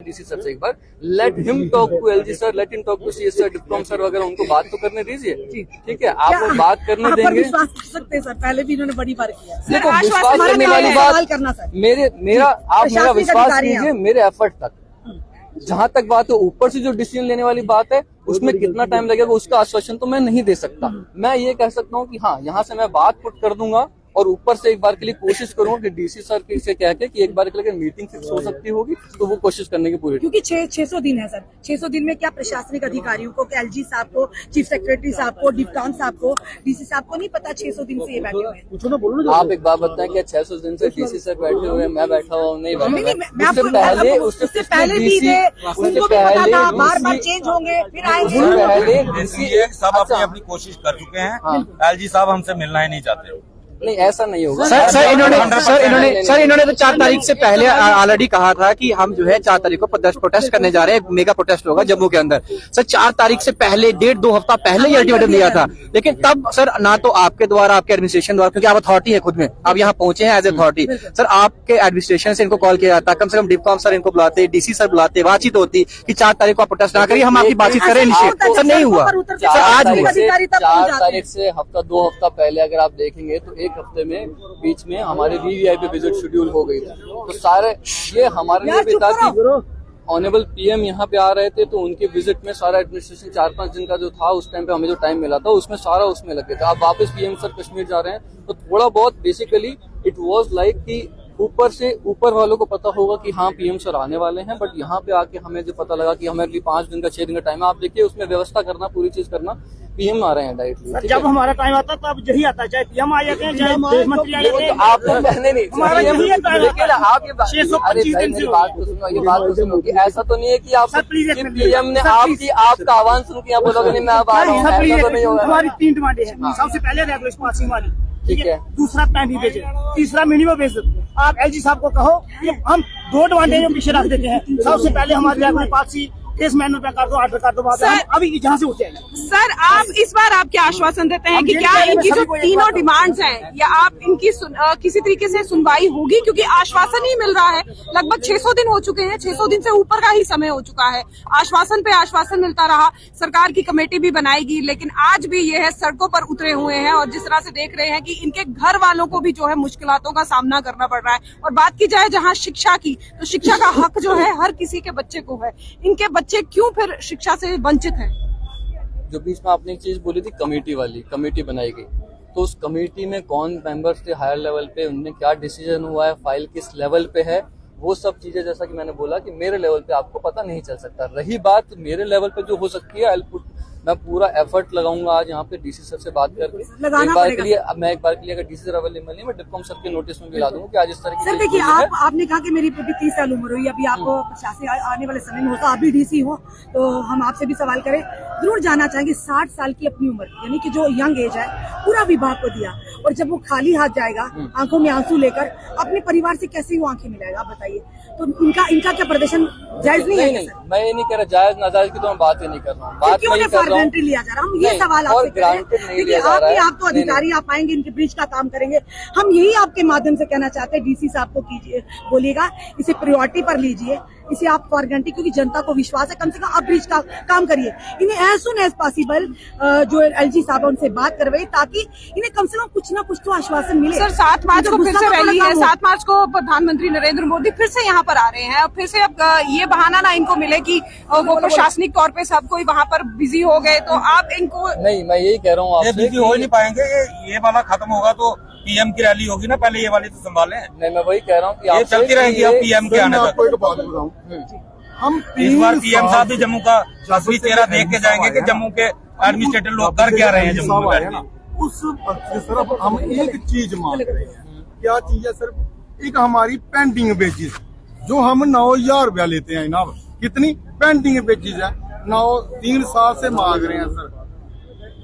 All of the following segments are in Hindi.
डीसी सर से एक बार let him talk to LG sir, let him talk to CS sir, डिप्कॉम सर वगैरह, उनको बात तो करने दीजिए। ठीक है, आप वो बात करने देंगे। विश्वास कर सकते हैं सर, पहले भी इन्होंने बड़ी बार किया। देखो, विश्वास करने वाली बात मेरा आप मेरा विश्वास कीजिए मेरे एफर्ट तक। जहां तक बात है ऊपर से जो डिसीजन लेने वाली बात है उसमें कितना टाइम लगेगा उसका आश्वासन तो मैं नहीं दे सकता। मैं ये कह सकता हूँ कि हाँ, यहाँ से मैं बात पुट कर दूंगा और ऊपर से एक बार के लिए कोशिश करूंगा कि डीसी सर से कह के कि एक बार के लिए मीटिंग फिक्स हो सकती होगी तो वो कोशिश करने की पूरी। क्योंकि 600 दिन है सर, 600 दिन में क्या प्रशासनिक अधिकारियों को, एलजी साहब को, चीफ सेक्रेटरी साहब को, डिप्कॉम साहब को, डीसी साहब को नहीं पता 600 दिन से ये बैठे हुए हैं। आप एक बात बताएं कि 600 दिन से डीसी सर बैठे हुए हैं, मैं बैठा हुआ नहीं बैठा। उससे पहले भी थे, उनको भी पता था बार बार चेंज होंगे फिर आएंगे। सब अपनी अपनी कोशिश कर चुके हैं। एलजी साहब हमसे मिलना ही नहीं चाहते। नहीं, ऐसा नहीं होगा सर इन्होंने तो 4 तारीख से पहले ऑलरेडी कहा था कि हम जो है 4 तारीख को प्रोटेस्ट करने जा रहे हैं, मेगा प्रोटेस्ट होगा जम्मू के अंदर। सर 4 तारीख से पहले 1.5-2 हफ्ता पहले ही अल्टीमेटम दिया था, लेकिन तब सर ना तो आपके द्वारा, आपके एडमिनिस्ट्रेशन द्वारा, क्योंकि आप अथॉरिटी है खुद में, आप यहाँ पहुंचे हैं एज अथॉरिटी, सर आपके एडमिनिस्ट्रेशन से इनको कॉल किया जाता, कम से कम डिप्कॉम सर इनको बुलाते, डीसी सर बुलाते, बातचीत होती कि 4 तारीख को आप प्रोटेस्ट ना करिए, हम आपकी बातचीत करें। सर नहीं हुआ। सर आज 4 तारीख से हफ्ता 2 हफ्ता पहले अगर आप देखेंगे तो एक हफ्ते में बीच में हमारी वीवीआईपी विजिट शेड्यूल हो गई थी। तो सारे ये हमारे लिए भी था कि ऑनेबल पीएम यहाँ पे आ रहे थे तो उनकी विजिट में सारा एडमिनिस्ट्रेशन 4-5 दिन का जो था उस टाइम पे हमें जो टाइम मिला था उसमें सारा उसमें लगे थे। अब वापस पीएम सर कश्मीर जा रहे हैं तो थोड़ा बहुत बेसिकली इट वाज लाइक कि ऊपर वालों को पता होगा कि हाँ पीएम सर आने वाले हैं, बट यहाँ पे आके हमें जो पता लगा कि हमें अगली 5 दिन का 6 दिन का टाइम है। आप देखिए उसमें व्यवस्था करना, पूरी चीज करना, पीएम आ रहे हैं डायरेक्टली। जब हमारा टाइम आता है तब यही आता है, चाहे पीएम आ जाते हैं चाहे गृह मंत्री आ जाते हैं। आप तो कहने नहीं, आप ये बात तो सुनो, ये बात तो सुनो कि ऐसा तो नहीं है कि आप पीएम ने आपका आह्वान सुन के आप बोलोगे नहीं मैं अब आ रहा हूँ, ऐसा तो नहीं होगा। हमारी 3 डिमांडें हैं। सबसे पहले रेगुलेशन पासिंग वाली, ठीक है, दूसरा पैन बेचे, तीसरा मिनिमम बेच। आप एलजी साहब को कहो कि हम 2 डिमांडें जो पीछे रख देते हैं। सबसे पहले हमारी रेगुलर पासी केस मैनुअल पे कर दो, ऑर्डर कर दो, अभी जहाँ से उठ जाएंगे। सर आप इस बार आप क्या आश्वासन देते हैं कि क्या इनकी जो तीनों डिमांड्स हैं या आप इनकी किसी तरीके से सुनवाई होगी? क्योंकि आश्वासन ही मिल रहा है, लगभग 600 दिन हो चुके हैं, 600 दिन से ऊपर का ही समय हो चुका है, आश्वासन पे आश्वासन मिलता रहा। सरकार की कमेटी भी बनाएगी, लेकिन आज भी ये है सड़कों पर उतरे हुए हैं और जिस तरह से देख रहे हैं कि इनके घर वालों को भी जो है मुश्किलातों का सामना करना पड़ रहा है। और बात की जाए जहाँ शिक्षा की, तो शिक्षा का हक जो है हर किसी के बच्चे को है, इनके बच्चे क्यों फिर शिक्षा से वंचित हैं? जो बीच में आपने एक चीज बोली थी कमेटी वाली, कमेटी बनाई गई तो उस कमेटी में कौन मेंबर्स थे हायर लेवल पे, उनने क्या डिसीजन हुआ है, फाइल किस लेवल पे है, वो सब चीजें जैसा कि मैंने बोला कि मेरे लेवल पे आपको पता नहीं चल सकता। रही बात मेरे लेवल पे जो हो सकती है, मैं पूरा एफर्ट लगाऊंगा आज यहाँ पे डीसी सर से बात करके एक बार के लिए अगर डीसी सर अवेलेबल नहीं, मैं डिप्कॉम सर के नोटिस में भी ला दूंगा कि आज इस तरह की। सर देखिए, आपने कहा कि मेरी 30 साल उम्र हुई, अभी आप प्रशासन आने वाले समय में होता, अभी डीसी हो, तो हम आपसे भी सवाल करें, जरूर जानना चाहेंगे 60 साल की अपनी उम्र, यानी कि जो यंग एज है, पूरा विभाग को दिया, और जब वो खाली हाथ जाएगा आंखों में आंसू लेकर, अपने परिवार से कैसे वो आंखें मिलाएगा? आप बताइए। तो इनका क्या प्रदर्शन जायज नहीं है? नहीं, मैं ये नहीं कह रहा जायज नाजायज की तो मैं बात ही नहीं कर रहा हूँ। बात क्यों नहीं गारंटी लिया जा रहा? हम ये सवाल आपसे कर रहे हैं, क्योंकि आप तो अधिकारी, आप आएंगे इनके ब्रिज का काम करेंगे। हम यही आपके माध्यम से कहना चाहते हैं, डीसी साहब को कीजिए, बोलिएगा इसे प्रायोरिटी पर लीजिए, इसे आप फॉर गारंटी, क्योंकि जनता को विश्वास है, कम से कम आप ब्रिज का काम करिए। इन्हें एज सुन एज पॉसिबल जो एलजी साहब है उनसे बात करवाइए, ताकि इन्हें कम से कम कुछ ना कुछ तो आश्वासन मिले। सर 7 मार्च को फिर से रैली है, 7 मार्च को प्रधानमंत्री नरेंद्र मोदी फिर से यहाँ पर आ रहे हैं, और फिर से अब ये बहाना ना इनको मिले कि वो प्रशासनिक तौर पे सब कोई वहाँ पर बिजी हो गए, तो आप इनको। नहीं, मैं यही कह रहा हूँ आपसे, बिजी हो ही नहीं पाएंगे। ये वाला खत्म होगा तो पीएम की रैली होगी ना, पहले ये वाली तो संभालें। नहीं, मैं वही कह रहा हूँ कि ये चलती रहेगी अब पीएम के आने तक। हम इस बार पीएम साहब भी जम्मू का असली चेहरा देख के जाएंगे कि जम्मू के एडमिनिस्ट्रेटर लोग कर क्या रहे हैं जम्मू में। उस वक्त सिर्फ हम एक चीज मांग रहे हैं, क्या चीज है? सिर्फ एक हमारी पेंडिंग बेचिस, जो हम 9000 रुपया लेते हैं ना, कितनी पेंडिंग बेचिस है? 3 साल से मांग रहे हैं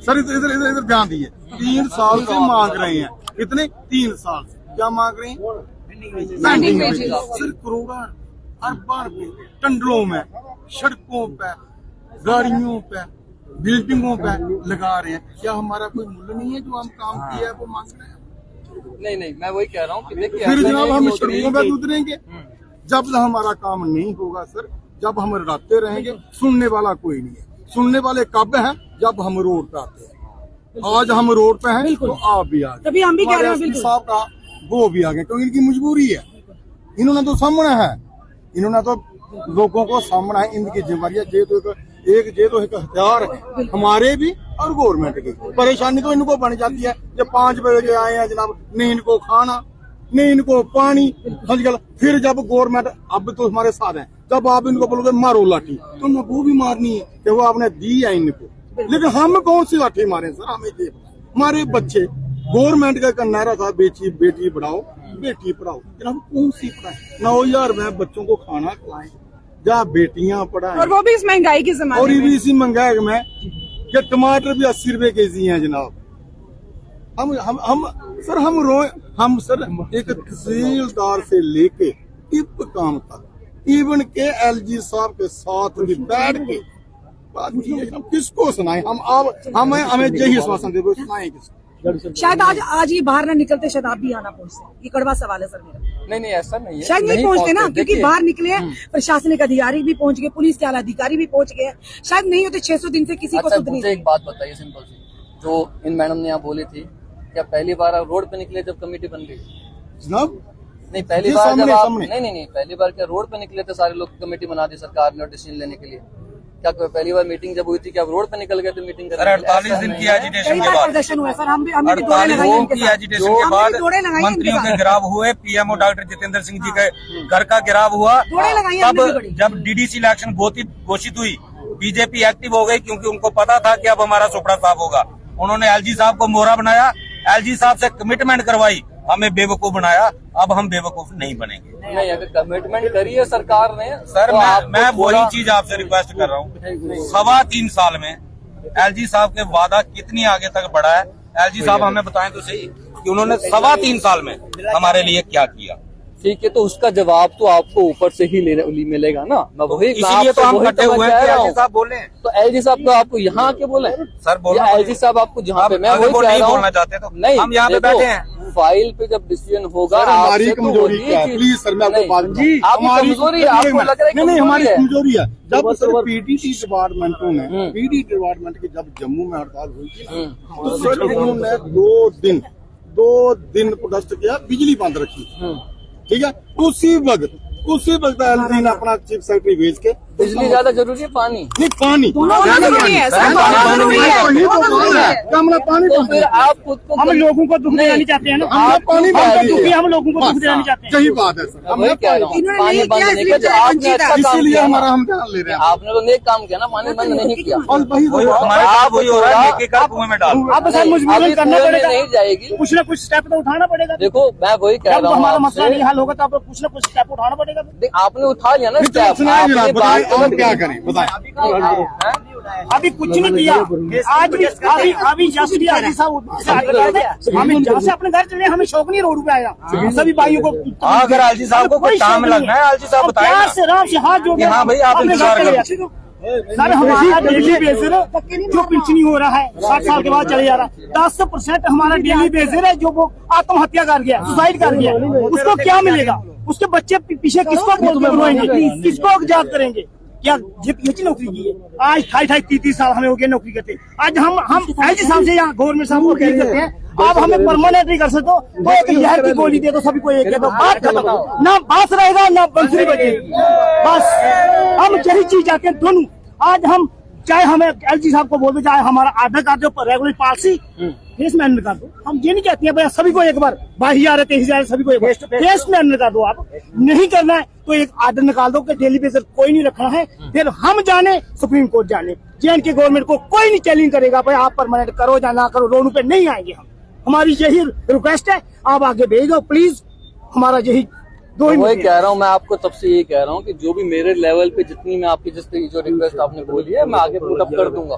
सर इधर ध्यान दिए, 3 साल से मांग रहे हैं। कितने? 3 साल से क्या मांग रहे हैं? पेंडिंग बेचिस। सिर्फ करोड़ों अरबों रुपए टंडलों में, सड़कों पे, गाड़ियों पे, बिल्डिंगों पे लगा रहे हैं। क्या हमारा कोई मूल्य नहीं है? जो हम काम किया है वो मांग रहे हैं। नहीं, मैं वही कह रहा हूँ कि देखिए, फिर जनाब हम सड़कों पे उतरेंगे, जब तक हमारा काम नहीं होगा सर, जब हम लड़ाते रहेंगे, सुनने वाला कोई नहीं है। सुनने वाले कब हैं? जब हम रोड पे आते हैं। आज हम रोड पे हैं तो आप भी आ गए, तभी हम भी कह रहे हैं, हमारे बिल्कुल। साहब का वो भी आ गए, क्योंकि इनकी मजबूरी है। इन्होंने तो सामना है, इन्होंने तो लोगों को सामना है, इनकी जिम्मेदारी है। ये तो एक हथियार है हमारे भी और गवर्नमेंट की। परेशानी तो इनको बन जाती है जब 5 बजे आए हैं जनाब, नहीं इनको खाना नहीं इनको पानी। आजकल फिर जब गवर्नमेंट अब तो हमारे साथ है, जब आप इनको बोलोगे मारो लाठी, तो न वो भी मारनी है कि वो आपने दी है इनको। लेकिन हम कौन सी लाठी मारे सर? हमें ये हमारे बच्चे, गवर्नमेंट का एक नारा था बेटी पढ़ाओ बेटी पढ़ाओ, जनाब कौन सी पढ़ाए? 9,000 में बच्चों को खाना खिलाएं या बेटियां पढ़ाएं, और वो भी इस महंगाई के जमाने और ये में। भी इसी महंगाई में कि टमाटर भी 80 रुपए केजी हैं जनाब। हम सर एक तहसीलदार से लेके टिप काम तक, इवन के LG साहब के साथ भी बैठ के बात की है। हम किसको सुनाएं? हमें यही आश्वासन दे, सुनाएं किसको? शायद आज ये बाहर ना निकलते, शायद आप भी यहाँ ना पहुँचते। ये कड़वा सवाल है सर मेरा। नहीं ऐसा नहीं है, शायद नहीं पहुँचते ना, क्योंकि देखिए, बाहर निकले हैं, प्रशासनिक अधिकारी भी पहुँच गए, पुलिस के आला अधिकारी भी पहुँच गए। शायद नहीं होते 600 दिन से किसी को अच्छा सुध नहीं। मुझे एक बात बताइए सिंपल सी, जो इन मैडम ने यहाँ बोली थी, क्या पहली बार आप रोड पे निकले जब कमेटी बन गई? जनाब नहीं पहली ये बार जब सामने- आप सामने। नहीं पहली बार क्या रोड पे निकले थे सारे लोग, कमेटी बना दी सरकार ने और डिसीजन लेने के लिए? क्या पहली बार मीटिंग जब हुई थी, क्या आप रोड पे निकल गए थे मीटिंग सर करने? 48 दिन की एजिटेशन कई के बार बाद, प्रदर्शन हुआ है सर, हम भी दौड़े 48 लगाए दिन इनके की साथ। एजिटेशन के हमने बाद भी दौड़े लगाई मंत्रियों इनके के साथ। गिराव हुए, पीएमओ डॉक्टर जितेंद्र सिंह जी के घर का गिराव हुआ। दौड़े लगाई हमने भी तब बड़ी। जब DDC इलेक्शन घोषित हुई, बीजेपी एक्टिव हो गई, क्योंकि उनको पता था कि अब हमारा सुपड़ा साफ होगा। उन्होंने LG साहब को मोहरा बनाया, LG साहब से कमिटमेंट करवाई, हमें बेवकूफ बनाया। अब हम बेवकूफ नहीं बनेंगे। नहीं, अगर कमिटमेंट करी है सरकार ने सर तो आपको मैं वही थोड़ा- चीज आपसे रिक्वेस्ट कर रहा हूँ। 3.25 साल में LG साहब के वादा कितनी आगे तक बढ़ा है? LG साहब हमें बताएं तो सही कि उन्होंने 3.25 साल में हमारे लिए क्या किया। ठीक है, तो उसका जवाब तो आपको ऊपर से ही मिलेगा ना। मैं वही इसीलिए तो हम कटे हुए हैं कि LG साहब बोले। तो LG साहब तो आपको यहाँ के बोले सर बोलना LG साहब आपको जहाँ पे, मैं अगर वही वो कह नहीं रहा हूँ। बोलना चाहते तो नहीं, हम यहाँ पे देखो, बैठे हैं। फाइल पे जब डिसीजन होगा सर हमारी आपसे तो कमजोरी वही क्या है? चीज- प्लीज सर मैं आपको नहीं, बात जी, आपकी कमजोरी है, आपको लग रहा है नहीं हमारी कमजोरी है। कमजोरी है। जब सर सुबह- PDT डिपार्टमेंटों ने PD डिपार्टमेंट की जब जम्मू में हड़ताल हुई थी ना, तो सर उन्होंने 2 दिन प्रोटेस्ट किया, बिजली बंद रखी। ठीक है, उसी वक्त LG ने अपना चीफ सेक्रेटरी भेज के बिजली ज्यादा जरूरी है पानी? नहीं पानी दोनों जरूरी है सर, दोनों जरूरी है, वही तो दोनों बात जरूरी है। है। कमला पानी तो फिर आप खुद को हम लोगों को दुख देना नहीं चाहते हैं ना। हमने पानी हम बहा तो दिया। दुखी, हम लोगों को दुख देना नहीं चाहते हैं। यही बात है सर, हमने वही कह रहा हूँ, इन्होंने पानी नहीं बंद किया, नहीं किया, इसलिए आपने वंचित अच्छा है। काम इसीलिए किया। हमारा हम ध्यान ले रहे हैं। आपने तो नेक काम किया ना, पानी बंद नहीं किया। और वही तो बात- हमारे साथ वही हो रहा है, एक एक कुएं में डाल। अब सर मजबूरन अभी करना कुएं में पड़ेगा, नहीं जाएगी। कुछ ना कुछ स्टेप तो उठाना पड़ेगा। देखो मैं वही कह जब रहा हूँ हमारा मसला नहीं आपसे, हल होगा तो आपको कुछ ना कुछ स्टेप उठाना पड़ेगा। आपने उठा लिया ना नहीं, तो स्टेप, सुनाइए जरा, आपने बताइए बात और क्या करें बताएं। अभी कुछ नहीं किया। अभी जस्ट भी आगे साहब से आगे गए थे। हमें जहाँ से अपने घर चले, हमें शौक नहीं रोड पे आया। सभी भाइयों को हाँ, अगर LG साहब को कोई काम लगना है, LG साहब बताएं ना। प्यार से राम से हाथ जोड़ के हाँ भाई, आप अपने इंतजार घर चले करो। जाते। सर हमारा डेली बेसिस जो पेंशनी हो रहा है 60 साल के बाद चले जा रहा है, 10% हमारा डेली बेसिस है। जो वो आत्महत्या कर गया, सुसाइड कर गया, उसको क्या मिलेगा? उसके बच्चे पीछे किसको रोएंगे, किसको याद करेंगे? क्या ये नौकरी की है? आज 28-30 साल हमें हो गए नौकरी करते। आज हम LG साहब से या गवर्नमेंट साहब को अपील करते हैं, आप हमें परमानेंट नहीं कर सकते हो, तो एक जहर की गोली दे दो सभी को, एक दो बात खत्म। ना बांस रहेगा ना बंसुरी बजेगी, बस हम यही चीज चाहते हैं दोनों। आज हम चाहे हमें LG साहब को बोल दो, चाहे हमारा आधार कार्ड जो रेगुलर पॉलिसी फेस मैन कर दो। हम ये नहीं कहते हैं भाई सभी को एक बार 22,000 23,000 सभी को एक बार फेस मैन कर दो। आप नहीं करना है तो एक आर्डर निकाल दो कि डेली बेसिस कोई नहीं रखना है। फिर हम जाने, सुप्रीम कोर्ट जाने, JNK गवर्नमेंट को कोई नहीं चैलेंज करेगा भाई आप परमानेंट करो या ना करो, रोड पे नहीं आएंगे हम। हमारी यही रिक्वेस्ट है, आप आगे भेज दो प्लीज। हमारा यही दो ही वही कह रहा हूँ मैं आपको, तब से यही कह रहा हूँ कि जो भी मेरे लेवल पे जितनी मैं आपकी जो रिक्वेस्ट आपने बोली है, मैं आगे पुट अप कर दूंगा।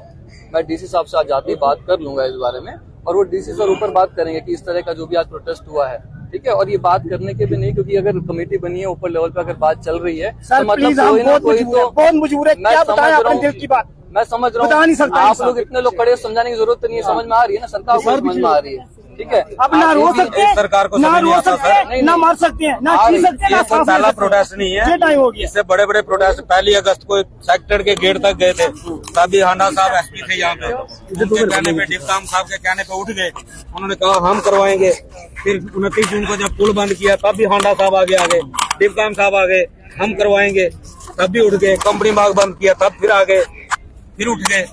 मैं DC साहब से आज जाती बात कर लूंगा इस बारे में, और वो DC सर ऊपर बात करेंगे कि इस तरह का जो भी आज प्रोटेस्ट हुआ है, ठीक है। और ये बात करने के भी नहीं, क्योंकि अगर कमेटी बनी है ऊपर लेवल पे, अगर बात चल रही है सर तो प्लीज, मतलब हम कोई ना बहुत कोई मजबूर है, तो बहुत मजबूर है। मैं क्या समझ बताएं रहा अपने हूँ, दिल की बात? मैं समझ रहा बता नहीं हूँ। सकता आप इंसान। लोग इतने लोग खड़े, समझाने की जरूरत नहीं है, समझ में आ रही है ना, सरकार को समझ में आ रही है। ठीक है। अब ना रो सकते हैं, सरकार को ना समझ नहीं रो आता सकते सर। हैं, ना मार सकते हैं, ना पी सकते हैं, ना ये सांस ले पहला सकते हैं। प्रोटेस्ट नहीं है, ये टाइम हो गया। इससे बड़े बड़े प्रोटेस्ट 1 अगस्त को सेक्टर के गेट तक गए थे, तभी हांडा साहब एसपी थे यहाँ पे, उनके कहने पे डिप्टी साहब के कहने पे उठ गए, उन्होंने कहा हम करवाएंगे। फिर 29 जून को जब पुल बंद किया तब भी हांडा साहब आगे आ गए, डिप्टी साहब आ गए, हम करवाएंगे, तब भी उठ गए। कंपनी बाग बंद किया तब फिर आ गए, फिर उठ गए।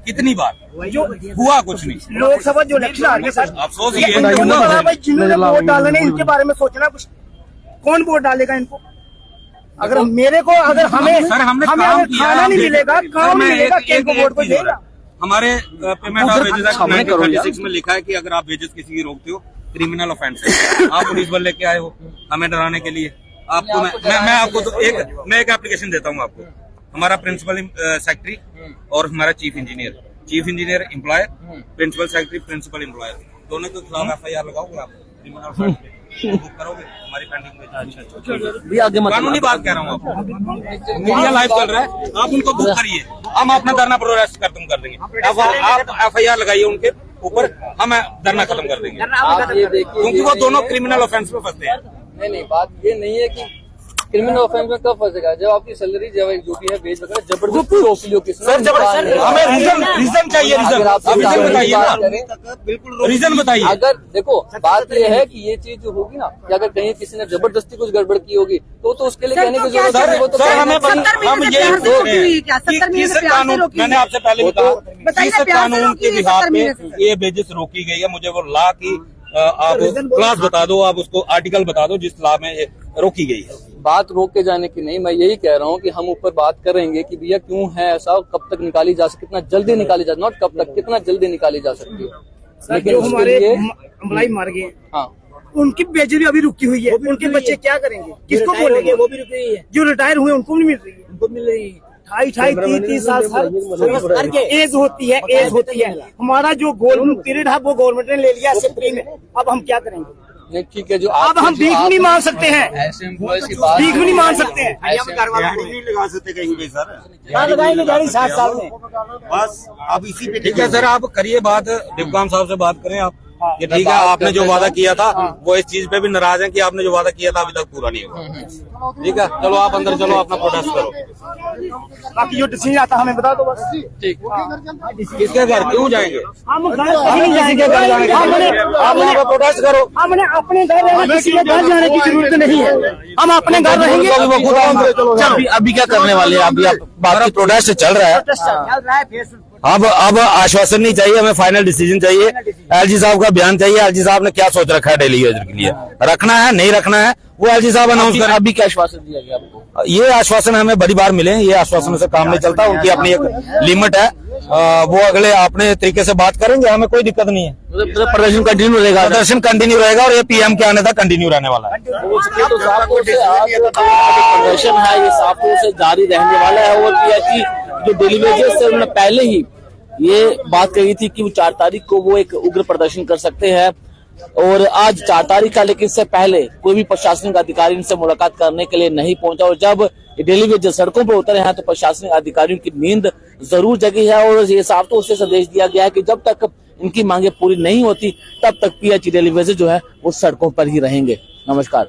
कितनी बार जो हुआ कुछ नहीं। लोकसभा जो इलेक्शन आ रही है सर, अफसोस ये इनको पता है भाई जिन्होंने वोट डालने इनके बारे में सोचना कुछ, कौन वोट डालेगा इनको? अगर मेरे को, अगर हमें सर हमने हमें काम अगर किया, खाना नहीं मिलेगा, काम नहीं मिलेगा, एक- किनको एक- वोट को एक चीज हो देगा? रहा है। हमारे पेमेंट ऑफ वेजेस एक्ट 1936 में लिखा है कि अगर आप वेजेस किसी की रोकते हो क्रिमिनल ऑफेंस है। आप पुलिस बल लेके आए हो हमें डराने के लिए। आपको मैं आपको तो एक एप्लीकेशन देता हूँ आपको। हमारा प्रिंसिपल सेक्रेटरी और हमारा chief engineer employer, principal secretary principal employer, दोनों के खिलाफ FIR लगाओगे आप क्रिमिनल ऑफेंस पे, बुक करोगे हमारी पेंडिंग में। भी आगे मत कानूनी बात कह रहा हूँ आपको, मीडिया लाइव चल रहा है, आप उनको बुक करिए, हम अपना धरना प्रोटेस्ट खत्म कर देंगे। आप FIR लगाइए उनके ऊपर, हम धरना खत्म कर देंगे, आप ये देखिए, क्योंकि वो दोनों क्रिमिनल ऑफेंस में फंसते हैं। नहीं, बात ये नहीं है कि क्रिमिनल ऑफेंस में कब फंसेगा, जब आपकी सैलरी जब जो भी है वेज वगैरह जबरदस्ती रोक लियो किसी ने। हमें रीजन चाहिए, अगर आप रीजन बताइए बात ना, करें, रीजन बताइए। अगर देखो बात ये है कि ये चीज जो होगी ना, कि अगर कहीं किसी ने जबरदस्ती कुछ गड़बड़ की होगी तो उसके लिए कहने की जरूरत है। वो तो सर हमें कहने हम महीने से ये प्यार से रोकी हुई है क्या? 70 महीने किस से प्यार से कानून, रोकी मैंने हुई है। आपसे पहले भी कहा, बताइए किस प्यार से कानून रोकी के है बिहार 70 पे महीने से। ये वेजेस रोकी गई है, मुझे वो लॉ की आप क्लास बता दो, आप उसको आर्टिकल बता दो जिस लॉ में ये रोकी गई है। बात रोक के जाने की नहीं, मैं यही कह रहा हूँ कि हम ऊपर बात करेंगे कि भैया क्यों है ऐसा, कब तक निकाली जा सकती, कितना जल्दी निकाली जा, नॉट कब तक, कितना जल्दी निकाली जा सकती है। लेकिन जो उसके हमारे लिए एम्प्लॉय मार गए, हाँ, उनकी बेजरी अभी रुकी हुई है, उनके बच्चे क्या करेंगे, किसको बोलेंगे? वो भी रुकी हुई है, जो रिटायर हुए उनको नहीं मिल रही है, उनको मिल रही है 28, 30 साल एज होती है, एज होती है। हमारा जो गोल्डन पीरियड है वो गवर्नमेंट ने ले लिया फ्री में, अब हम क्या करेंगे? नहीं ठीक है, जो अब हम भीख भी नहीं मांग सकते हैं, ऐसे एम्प्लॉयज की बात, भीख भी नहीं मांग सकते हैं। ऐसे नहीं लगा सकते कहीं भी सर, कहाँ लगाएंगे गाड़ी 7 साल में? बस अब इसी पे ठीक है सर, आप करिए बात, डिप्टी साहब से बात करें आप कि ठीक है आपने जो वादा किया था वो इस चीज पे भी नाराज है कि आपने जो वादा किया था अभी तक पूरा नहीं हुआ। ठीक है, चलो आप अंदर चलो, अपना प्रोटेस्ट करो, बाकी जो डिसीजन आता हमें बता दो बस। ठीक। किसके घर क्यों जाएंगे? हम घर कहीं नहीं जाएंगे, आप यहाँ पे प्रोटेस्ट करो, हमने अपने घर रहना, किसी के घर जाने की जरूरत नहीं है, हम अपने घर रहेंगे। अभी क्या करने वाले हैं? अभी आप बाकी प्रोटेस्ट चल रहा है, अब आश्वासन नहीं चाहिए, हमें फाइनल डिसीजन चाहिए। एलजी साहब का बयान चाहिए, एलजी साहब ने क्या सोच रखा है डेली वेजर के लिए, रखना है नहीं रखना है वो एलजी साहब अनाउंस करें। अभी क्या आश्वासन दिया गया आपको? ये आश्वासन हमें बड़ी बार मिले, ये आश्वासन से काम नहीं चलता, उनकी अपनी एक लिमिट है, वो अगले अपने तरीके से बात करेंगे, हमें कोई दिक्कत नहीं है। प्रदर्शन कंटिन्यू रहेगा, प्रदर्शन कंटिन्यू रहेगा और ये PM के आने तक कंटिन्यू रहने वाला है। तो साफ तौर से आज प्रदर्शन है ये साफ तौर से जारी रहने वाला है। और PIC जो डेली वेजेस से उन्होंने पहले ही ये बात कही थी कि वो 4 तारीख को वो एक उग्र प्रदर्शन कर सकते हैं, और आज 4 तारीख का, लेकिन इससे पहले कोई भी प्रशासनिक अधिकारी इनसे मुलाकात करने के लिए नहीं पहुंचा। और जब डेली वेजेस सड़कों पर उतरे हैं तो प्रशासनिक अधिकारियों की नींद जरूर जगी है, और ये साफ तौर से संदेश दिया गया है कि जब तक इनकी मांगे पूरी नहीं होती तब तक PIC डेली वेजेस जो है वो सड़कों पर ही रहेंगे। नमस्कार।